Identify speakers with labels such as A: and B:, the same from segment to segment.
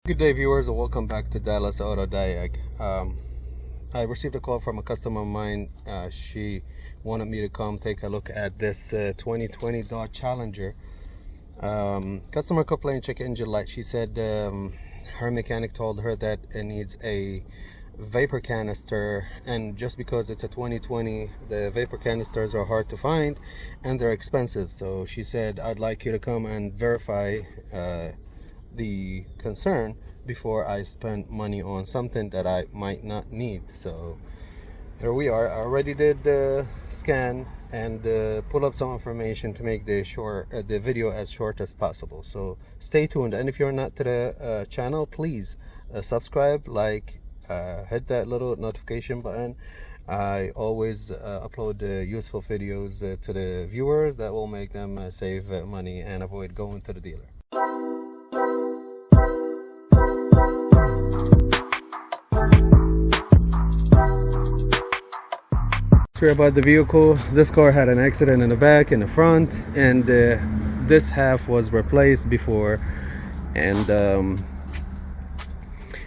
A: Good day, viewers, and welcome back to Dallas Auto Diag. I received a call from a customer of mine. She wanted me to come take a look at this 2020 Dodge Challenger. Customer complained check engine light. She said her mechanic told her that it needs a vapor canister, and just because it's a 2020, the vapor canisters are hard to find and they're expensive. So she said, I'd like you to come and verify the concern before I spend money on something that I might not need. So here we are. I already did the scan and pull up some information to make the video as short as possible. So stay tuned, and if you're not to the channel, please subscribe, like, hit that little notification button. I always upload useful videos to the viewers that will make them save money and avoid going to the dealer. About the vehicle, this car had an accident in the back, in the front, and this half was replaced before, and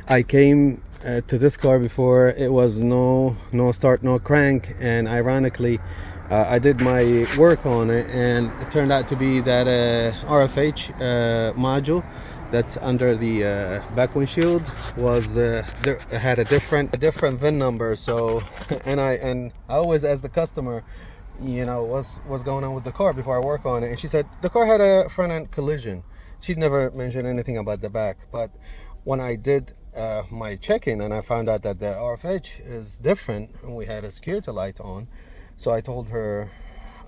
A: I came to this car before. It was no start, no crank, and ironically I did my work on it, and it turned out to be that RFH module that's under the back windshield was had a different VIN number. So and I always ask the customer, you know, what's going on with the car before I work on it, and she said the car had a front end collision. She'd never mentioned anything about the back, but when I did my check-in and I found out that the RFH is different, and we had a security light on, so I told her,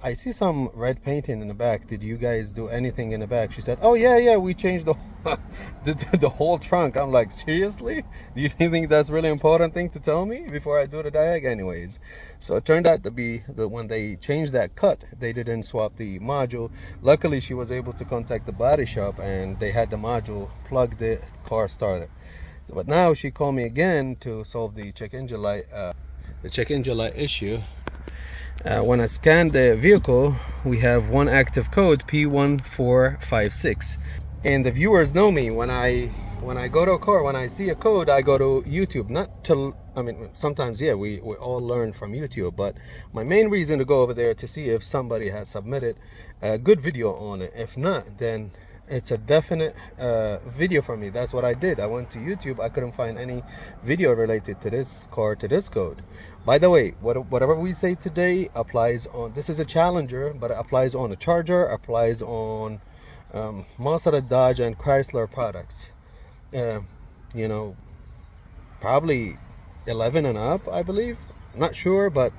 A: I see some red painting in the back. Did you guys do anything in the back? She said, oh yeah, we changed the whole trunk. I'm like, seriously? Do you think that's really important thing to tell me before I do the diag? Anyways, so it turned out to be that when they changed that cut, they didn't swap the module. Luckily, she was able to contact the body shop, and they had the module plugged, the car started. But now she called me again to solve the check engine light issue. When I scan the vehicle, we have one active code, P1456, and the viewers know me. When I go to a car, when I see a code, I go to YouTube. Not to, I mean, sometimes we all learn from YouTube, but my main reason to go over there to see if somebody has submitted a good video on it. If not, then it's a definite video for me. That's what I did. I went to YouTube. I couldn't find any video related to this car, to this code. By the way, whatever we say today applies on, this is a Challenger, but it applies on a Charger, applies on most of the Dodge and Chrysler products. You know, probably 11 and up, I believe. I'm not sure, but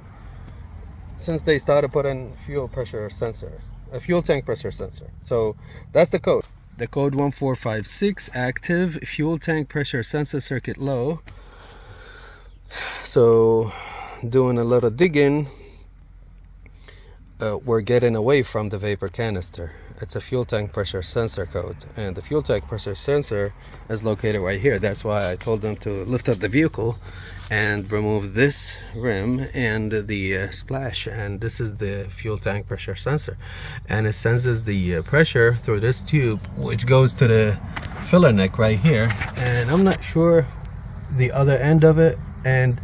A: since they started putting fuel pressure sensor, a fuel tank pressure sensor. So that's the code. The code 1456, active fuel tank pressure sensor circuit low. So doing a little digging, we're getting away from the vapor canister. It's a fuel tank pressure sensor code, and the fuel tank pressure sensor is located right here. That's why I told them to lift up the vehicle and remove this rim and the splash, and this is the fuel tank pressure sensor, and it senses the pressure through this tube, which goes to the filler neck right here, and I'm not sure the other end of it, and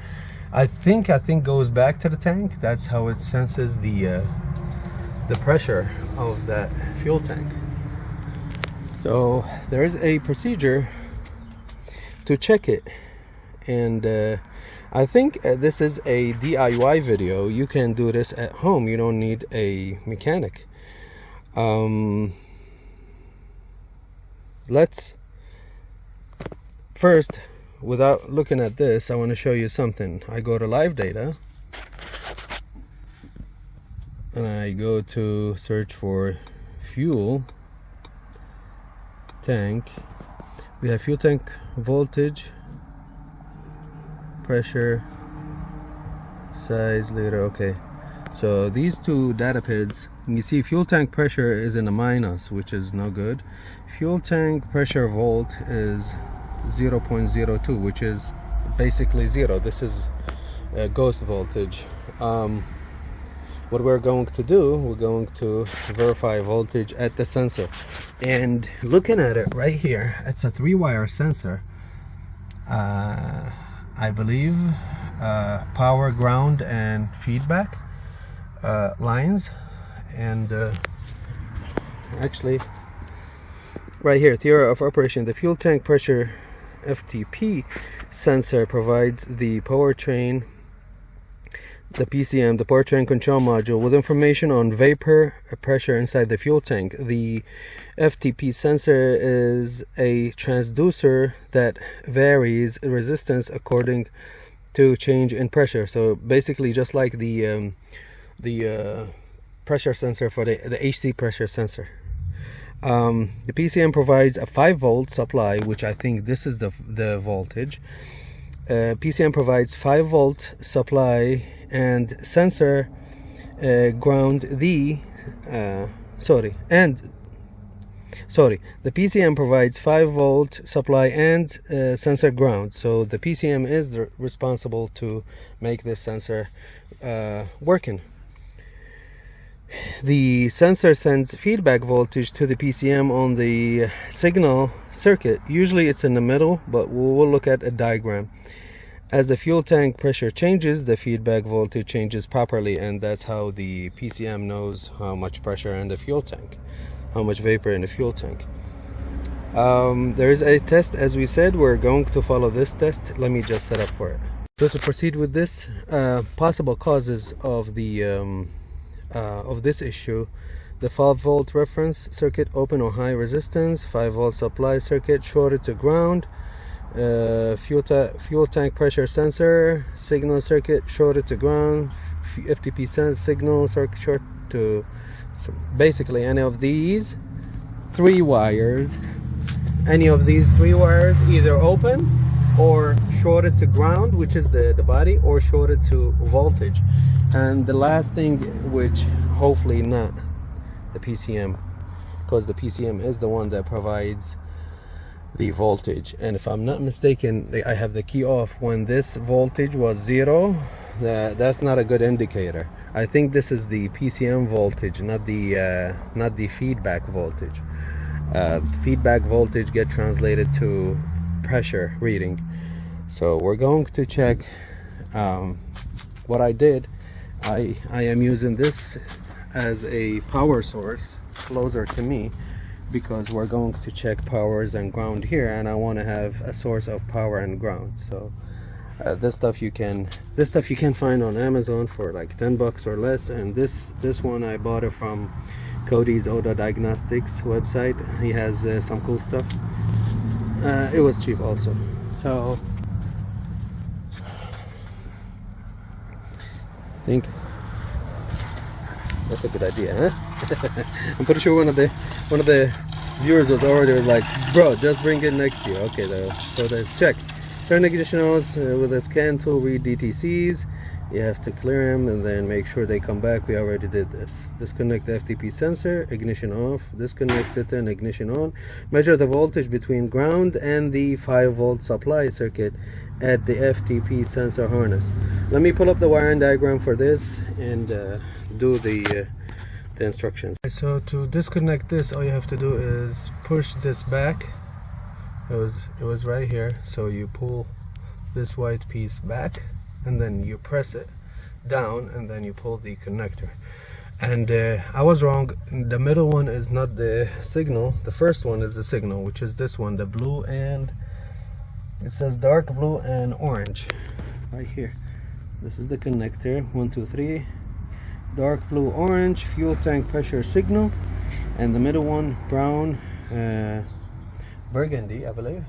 A: I think goes back to the tank. That's how it senses the pressure of that fuel tank. So there is a procedure to check it, and I think this is a DIY video. You can do this at home. You don't need a mechanic. Let's first, without looking at this, I want to show you something. I go to live data and I go to search for fuel tank. We have fuel tank voltage, pressure, size, liter. Okay, so these two data pads, you see fuel tank pressure is in the minus, which is no good. Fuel tank pressure volt is 0.02, which is basically zero. This is ghost voltage. what we're going to do, we're going to verify voltage at the sensor. And looking at it right here, it's a 3-wire sensor, I believe, power, ground, and feedback lines. And actually right here, theory of operation: the fuel tank pressure FTP sensor provides the powertrain, the PCM, the powertrain control module, with information on vapor pressure inside the fuel tank. The FTP sensor is a transducer that varies resistance according to change in pressure. So basically just like the pressure sensor for the HC pressure sensor. The PCM provides a 5-volt supply, which I think this is the voltage. PCM provides 5-volt supply and sensor ground the PCM provides 5-volt supply and sensor ground. So the PCM is responsible to make this sensor working. The sensor sends feedback voltage to the PCM on the signal circuit. Usually it's in the middle, but we'll look at a diagram. As the fuel tank pressure changes, the feedback voltage changes properly, and that's how the PCM knows how much pressure in the fuel tank, how much vapor in the fuel tank. There is a test, as we said. We're going to follow this test. Let me just set up for it. So to proceed with this, possible causes of this issue: the 5-volt reference circuit open or high resistance, 5-volt supply circuit shorted to ground, fuel tank pressure sensor signal circuit shorted to ground, FTP sense signal circuit short to, so basically any of these 3 wires, either open or shorted to ground, which is the body, or shorted to voltage. And the last thing, which hopefully not the PCM, because the PCM is the one that provides the voltage. And if I'm not mistaken, I have the key off when this voltage was 0. That's not a good indicator. I think this is the PCM voltage, not the feedback voltage. Feedback voltage get translated to pressure reading. So we're going to check. What I did, I am using this as a power source closer to me, because we're going to check powers and ground here, and I want to have a source of power and ground. So this stuff you can find on Amazon for like $10 or less. And this one I bought it from Cody's Oda Diagnostics website. He has some cool stuff. It was cheap also. So I think that's a good idea, huh? I'm pretty sure one of the viewers was like, bro, just bring it next to you. Okay, though. So let's check. Turn ignition on with a scan tool, read DTCs. You have to clear them and then make sure they come back. We already did this. Disconnect the FTP sensor, ignition off, disconnect it and ignition on. Measure the voltage between ground and the 5-volt supply circuit at the FTP sensor harness. Let me pull up the wiring diagram for this and do the instructions. So to disconnect this, all you have to do is push this back. It was right here. So you pull this white piece back, and then you press it down, and then you pull the connector. And I was wrong. The middle one is not the signal. The first one is the signal, which is this one, the blue, and it says dark blue and orange right here. This is the connector. 1, 2, 3. Dark blue, orange, fuel tank pressure signal. And the middle one, brown, burgundy, I believe.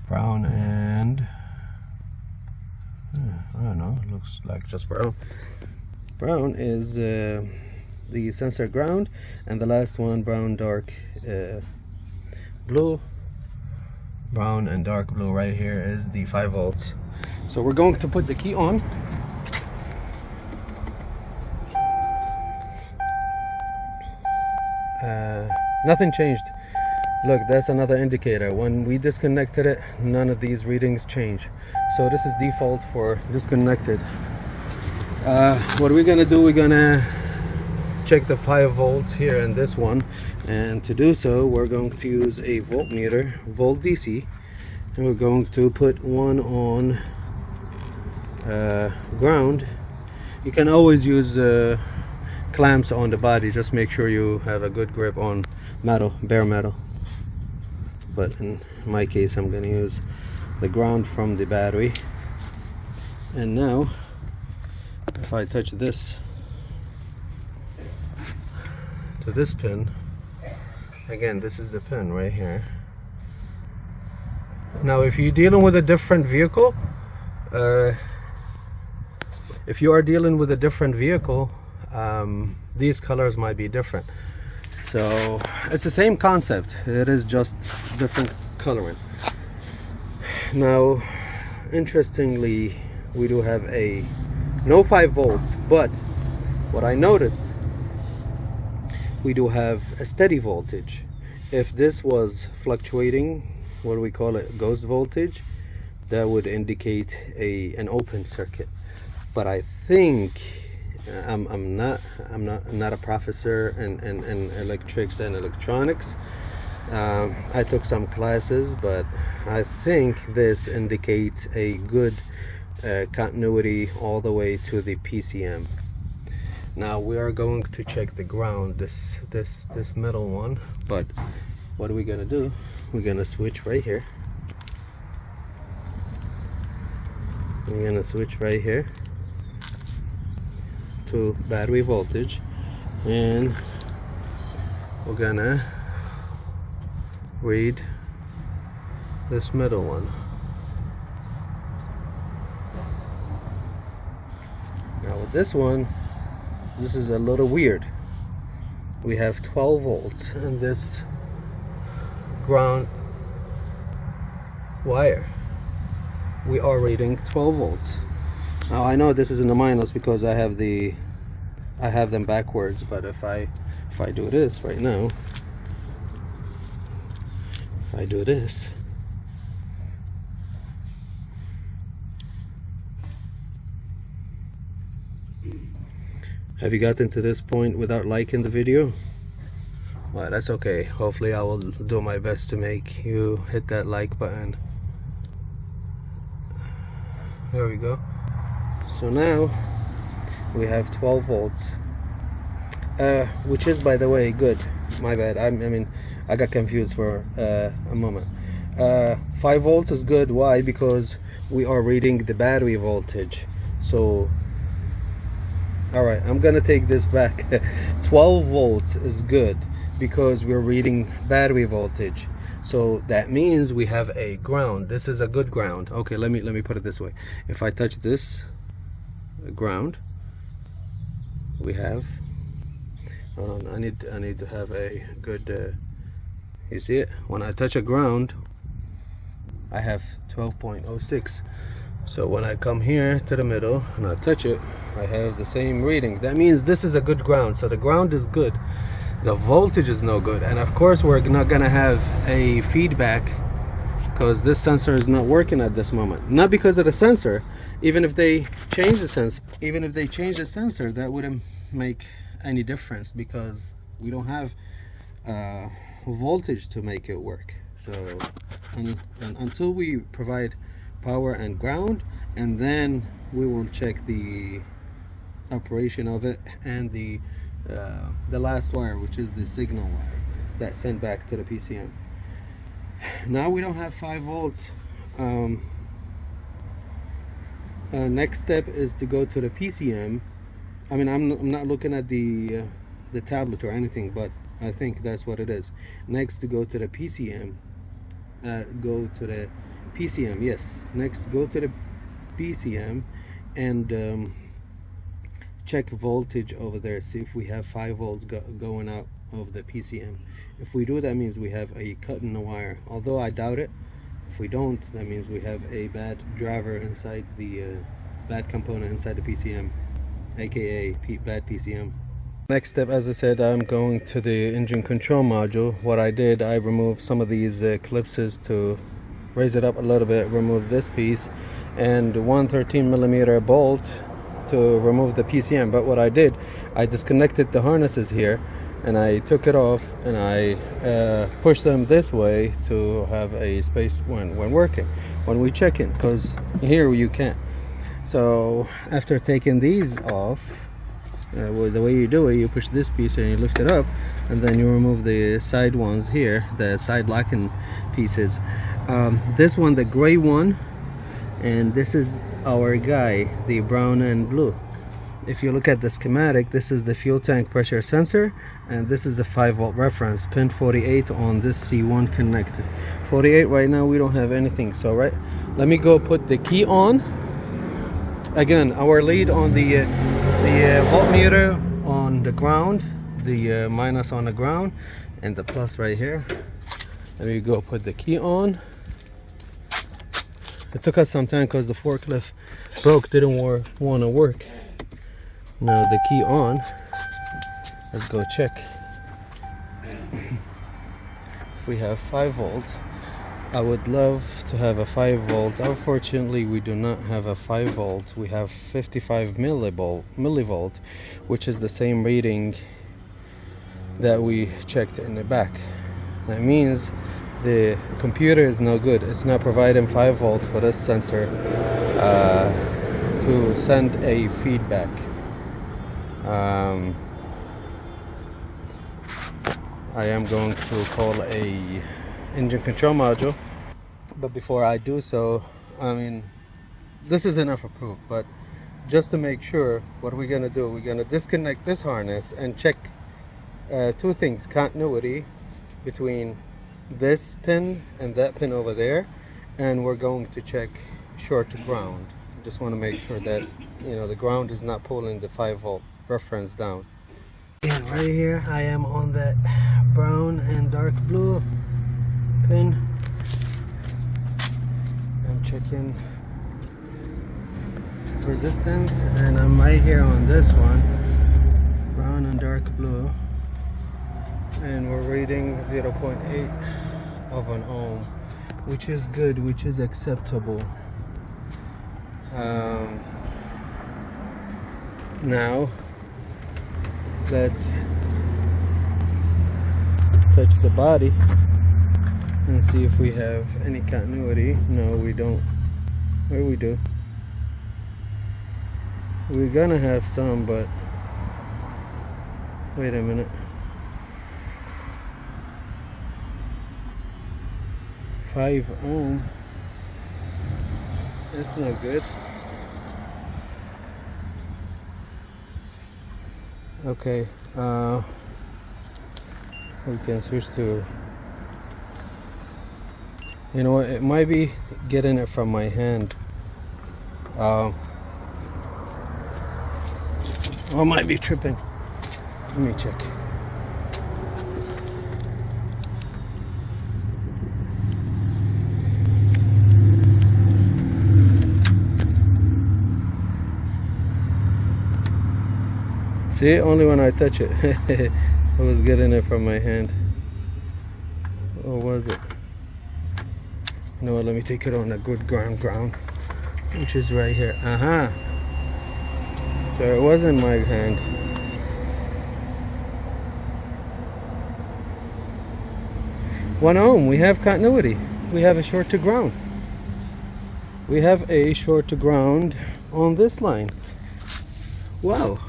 A: Brown and I don't know, it looks like just brown. Brown is the sensor ground, and the last one, brown, dark blue. Brown and dark blue right here is the 5 volts. So we're going to put the key on. Nothing changed. Look, that's another indicator. When we disconnected it, none of these readings change. So this is default for disconnected. What we're gonna do, we're gonna check the 5 volts here in this one, and to do so we're going to use a voltmeter, volt DC, and we're going to put one on ground. You can always use clamps on the body, just make sure you have a good grip on metal, bare metal, but in my case I'm going to use the ground from the battery. And now if I touch this to this pin, again, this is the pin right here. Now if you're dealing with a different vehicle, these colors might be different. So it's the same concept, it is just different coloring. Now interestingly, we do have a no 5 volts, but what I noticed, we do have a steady voltage. If this was fluctuating, what do we call it, ghost voltage, that would indicate an open circuit. But I think I'm not a professor in electrics and electronics. I took some classes, but I think this indicates a good continuity all the way to the PCM. Now we are going to check the ground, this middle one, but what are we gonna do? We're gonna switch right here. We're gonna switch right here to battery voltage, and we're gonna read this middle one. Now with this one, this is a little weird. We have 12 volts in this ground wire. We are reading 12 volts. Now I know this is in the minus because I have them backwards, but if I do this right now, if I do this, have you gotten to this point without liking the video? Well, that's okay. Hopefully I will do my best to make you hit that like button. There we go. So now we have 12 volts, which is, by the way, good. My bad, I mean I got confused for a moment. 5 volts is good. Why? Because we are reading the battery voltage. So alright, I'm gonna take this back. 12 volts is good because we're reading battery voltage. So that means we have a ground. This is a good ground. Okay, let me put it this way. If I touch this ground, we have I need to have a good you see it? When I touch a ground, I have 12.06. So when I come here to the middle and I touch it, I have the same reading. That means this is a good ground. So the ground is good, the voltage is no good, and of course we're not gonna have a feedback because this sensor is not working at this moment. Not because of the sensor. Even if they change the sensor, that wouldn't make any difference because we don't have voltage to make it work. So and until we provide power and ground, and then we will check the operation of it and the last wire, which is the signal wire that's sent back to the PCM. Now we don't have 5 volts. Next step is to go to the PCM. I mean, I'm not looking at the tablet or anything, but I think that's what it is. Next, to go to the PCM. Go to the PCM, yes. Next, go to the PCM and check voltage over there. See if we have 5 volts going out of the PCM. If we do, that means we have a cut in the wire. Although I doubt it. If we don't, that means we have a bad driver inside the bad component inside the PCM, aka bad PCM. Next step, as I said, I'm going to the engine control module. What I did, I removed some of these clips to raise it up a little bit, remove this piece, and one 13mm bolt to remove the PCM, but what I did, I disconnected the harnesses here and I took it off and I pushed them this way to have a space when working, when we check in, because here you can't. So after taking these off, well, the way you do it, you push this piece and you lift it up, and then you remove the side ones here, the side locking pieces. This one, the gray one, and this is our guy, the brown and blue. If you look at the schematic, this is the fuel tank pressure sensor, and this is the 5-volt reference, pin 48 on this C1 connector. 48 right now we don't have anything, so let me go put the key on. Again, our lead on the voltmeter on the ground, the minus on the ground, and the plus right here. Let me go put the key on. It took us some time because the forklift broke, didn't want to work. Now the key on. Let's go check. If we have 5 volts, I would love to have a 5 volt. Unfortunately, we do not have a 5 volt. We have 55 millivolt, which is the same reading that we checked in the back. That means the computer is no good. It's not providing 5 volt for this sensor to send a feedback. I am going to call a engine control module, but before I do so, I mean, this is enough approved, but just to make sure, what we're gonna do, we're gonna disconnect this harness and check 2 things: continuity between this pin and that pin over there, and we're going to check short to ground. Just want to make sure that, you know, the ground is not pulling the 5 volt reference down. And right here I am on that brown and dark blue pin. I'm checking resistance, and I'm right here on this one, brown and dark blue, and we're reading 0.8 of an ohm, which is good, which is acceptable. Now let's touch the body and see if we have any continuity. No, we don't. Or we do. We're gonna have some, but wait a minute. 5 ohm. That's no good. Okay, we can switch to, you know what, it might be getting it from my hand. I might be tripping. Let me check. See, only when I touch it. I was getting it from my hand. Or was it? You know what, let me take it on a good ground, which is right here. So it was in my hand. One ohm, we have continuity. We have a short to ground. We have a short to ground on this line. Wow.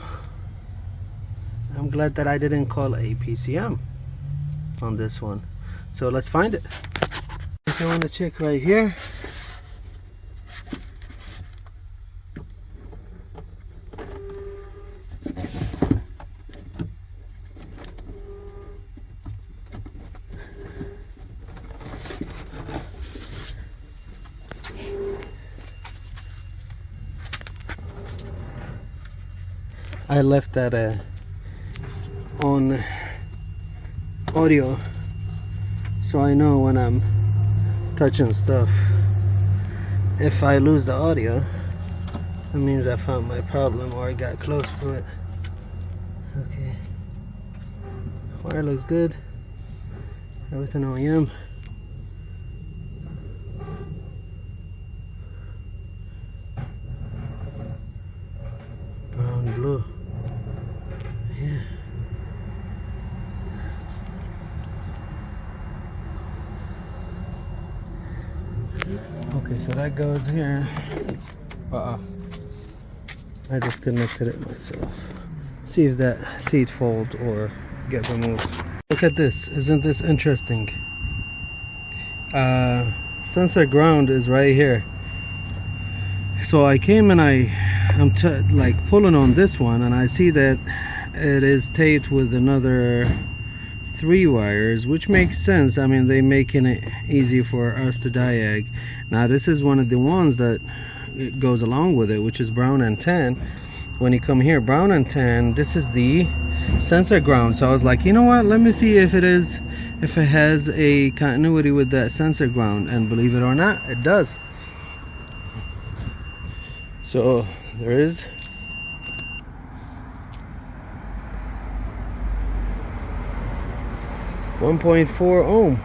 A: I'm glad that I didn't call a PCM on this one. So let's find it. So I want to check right here. I left that on audio, so I know when I'm touching stuff. If I lose the audio, that means I found my problem or I got close to it. Okay, wire looks good, everything OEM. Okay, so that goes here. I disconnected it myself. See if that seat folds or get removed. Look at this, isn't this interesting? Sensor ground is right here. So I came and I'm like pulling on this one, and I see that it is taped with another 3 wires, which makes sense. I mean, they're making it easy for us to diag. Now this is one of the ones that it goes along with it, which is brown and tan. When you come here, brown and tan, this is the sensor ground. So I was like, you know what, let me see if it has a continuity with that sensor ground, and believe it or not, it does. So there is .4 ohm.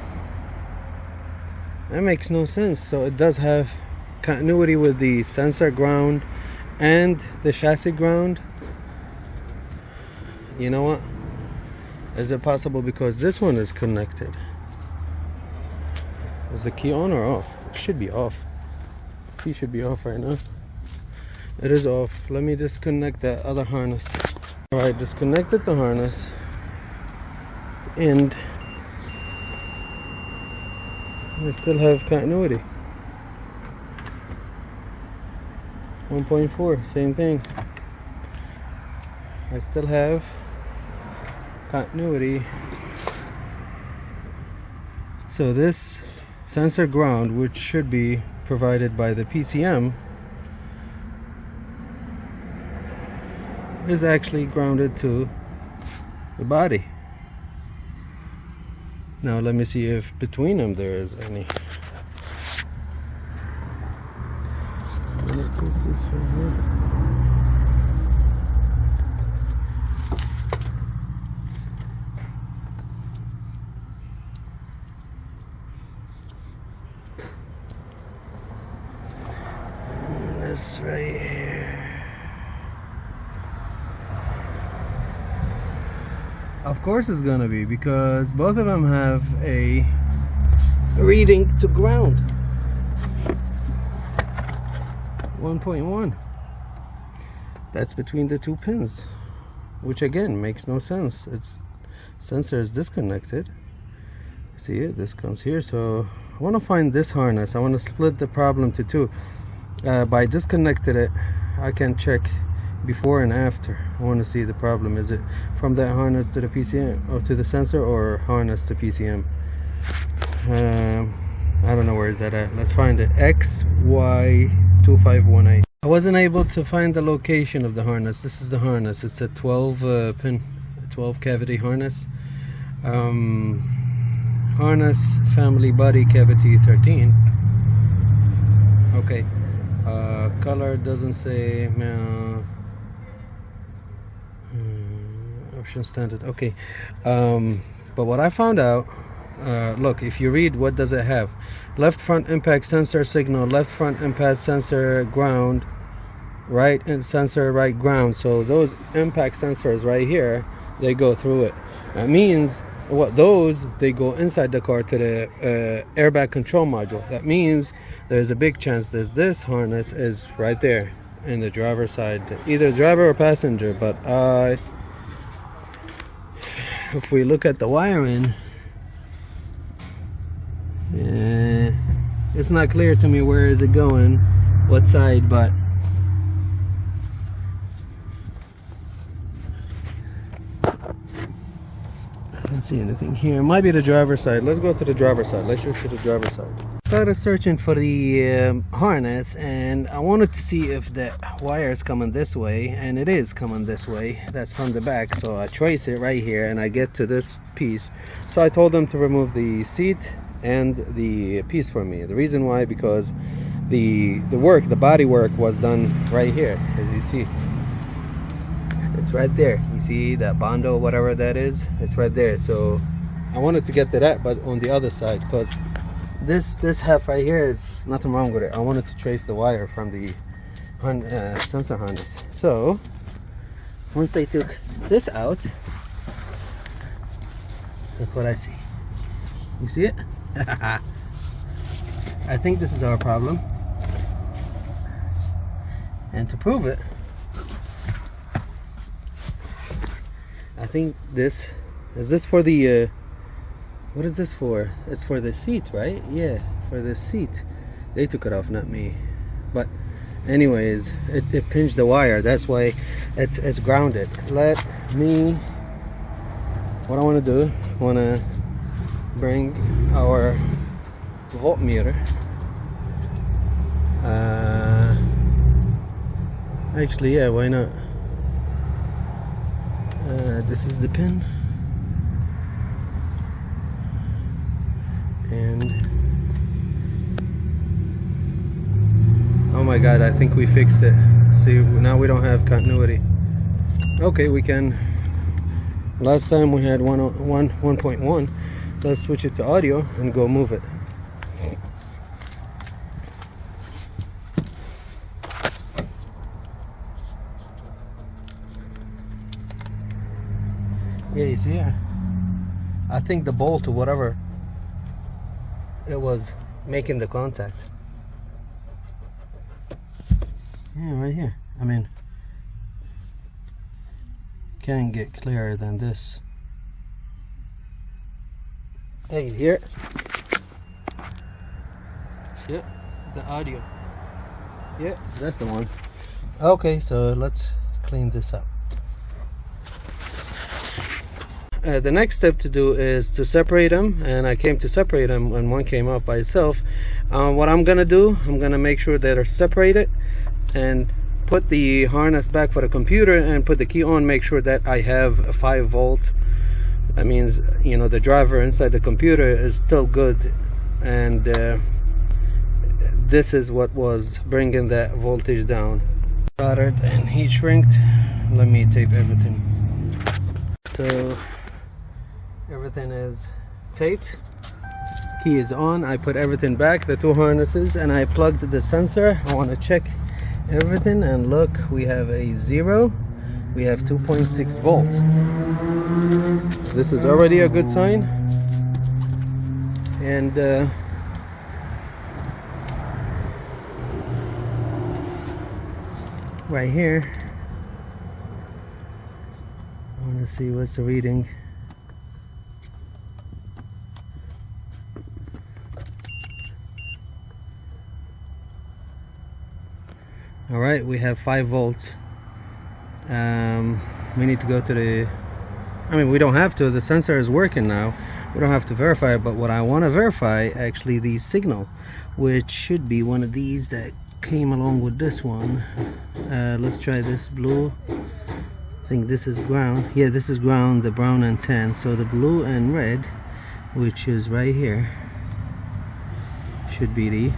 A: That makes no sense. So it does have continuity with the sensor ground and the chassis ground. You know what? Is it possible because this one is connected? Is the key on or off? It should be off. Key should be off right now. It is off. Let me disconnect that other harness. Alright, disconnected the harness, and I still have continuity. 1.4, same thing. I still have continuity. So this sensor ground, which should be provided by the PCM, is actually grounded to the body. Now let me see if between them there is any. What is this right here? This right here. Of course it's gonna be, because both of them have a reading to ground. 1.1. That's between the 2 pins, which again makes no sense. Its sensor is disconnected. See it? This comes here. So I want to find this harness. I want to split the problem to 2. By disconnected it, I can check before and after. I want to see the problem. Is it from that harness to the PCM or to the sensor, or harness to PCM? I don't know, where is that at? Let's find it. XY2518. I wasn't able to find the location of the harness. This is the harness. It's a 12 pin, 12 cavity harness. Harness family body cavity 13. Okay. Color doesn't say. Option standard. Okay. But what I found out, look, if you read, what does it have? Left front impact sensor signal, left front impact sensor ground, right and sensor right ground. So those impact sensors right here, they go through it. That means what? Those, they go inside the car to the airbag control module. That means there's a big chance that this harness is right there in the driver's side, either driver or passenger. But if we look at the wiring, it's not clear to me where is it going, what side, but I don't see anything here. It might be the driver's side. Let's go to the driver's side. Let's shoot to the driver's side. Started searching for the harness, and I wanted to see if the wire is coming this way, and it is coming this way. That's from the back. So I trace it right here and I get to this piece. So I told them to remove the seat and the piece for me. The reason why, because the body work was done right here, as you see. It's right there. You see that Bondo, whatever that is, it's right there. So I wanted to get to that, but on the other side, because this half right here is nothing wrong with it. I wanted to trace the wire from the sensor harness. So once they took this out, look what I see. You see it? I think this is our problem. And to prove it, I think this is for the what is this for? It's for the seat, right? Yeah, for the seat. They took it off, not me. But anyways, it pinched the wire. That's why it's grounded. What I want to do, I want to bring our voltmeter. Actually, yeah, why not? This is the pin, and oh my god, I think we fixed it. See, now we don't have continuity. Okay, we can. Last time we had 1.1. Let's switch it to audio and go move it. Yeah, you see here? I think the bolt or whatever it was making the contact. Yeah, right here. I mean, can't get clearer than this. Hey, you hear it? Yep, the audio. Yeah, that's the one. Okay, so let's clean this up. The next step to do is to separate them, and I came to separate them and one came off by itself. What I'm gonna do, I'm gonna make sure that they're separated and put the harness back for the computer and put the key on, make sure that I have a 5 volt. That means, you know, the driver inside the computer is still good, and this is what was bringing that voltage down. Soldered and heat shrinked. Let me tape everything. So everything is taped, key is on. I put everything back, the 2 harnesses, and I plugged the sensor. I want to check everything, and look, we have a 0, we have 2.6 volts. This is already a good sign. And right here, I want to see what's the reading. All right, we have 5 volts. We need to go to the, I mean, we don't have to, the sensor is working now, we don't have to verify it, but what I want to verify, actually, the signal, which should be one of these that came along with this one. Let's try this blue. I think this is ground. Yeah, this is ground, the brown and tan. So the blue and red, which is right here, should be the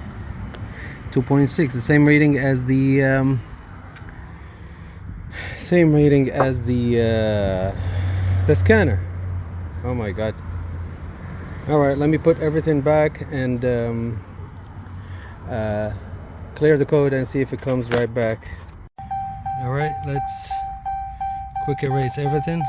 A: 2.6, the same rating as the the scanner. Oh my god. All right, let me put everything back and clear the code and see if it comes right back. All right, let's quick erase everything.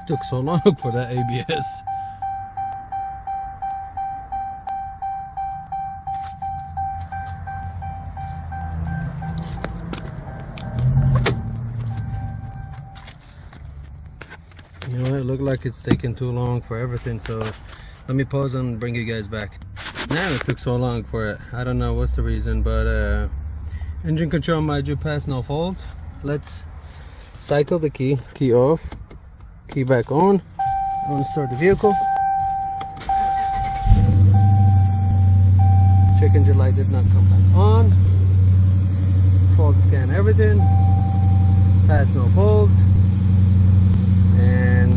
A: Took so long for that ABS. You know, it looked like it's taking too long for everything, so let me pause and bring you guys back. Now it took so long for it. I don't know what's the reason, but engine control module pass, no fault. Let's cycle the key off. Key back on. I want to start the vehicle. Check engine light did not come back on. Fault scan everything. Pass no fault. And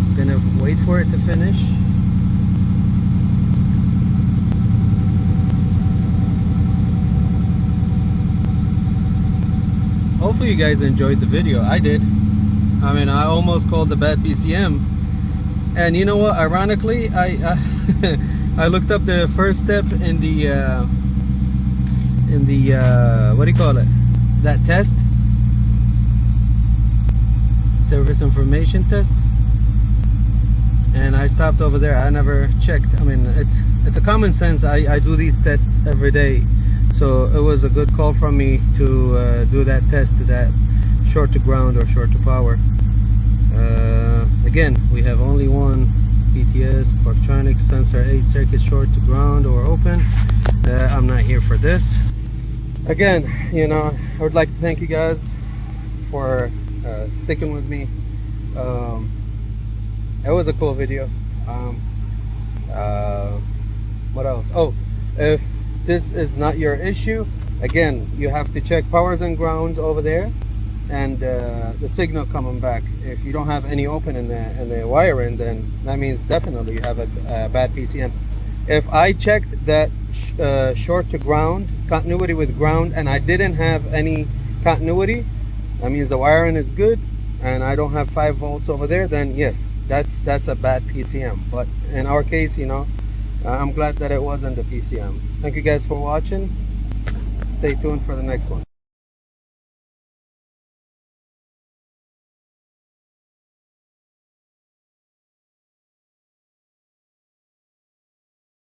A: I'm gonna wait for it to finish. hopefully you guys enjoyed the video. I did. I mean, I almost called the bad PCM. And you know what, ironically, I I looked up the first step in the what do you call it, that test, service information test, and I stopped over there. I never checked. I mean, it's a common sense. I do these tests every day, so it was a good call from me to do that test, that short to ground or short to power. Again, we have only one PTS, Parktronics, sensor 8 circuit, short to ground or open. I'm not here for this. Again, you know, I would like to thank you guys for sticking with me. It was a cool video. What else? Oh, if this is not your issue, again, you have to check powers and grounds over there, and the signal coming back. If you don't have any open in the wiring, then that means definitely you have a bad PCM. If I checked that short to ground, continuity with ground, and I didn't have any continuity, that means the wiring is good and I don't have 5 volts over there, then yes, that's a bad PCM. But in our case, you know, I'm glad that it wasn't the PCM. Thank you guys for watching. Stay tuned for the next one.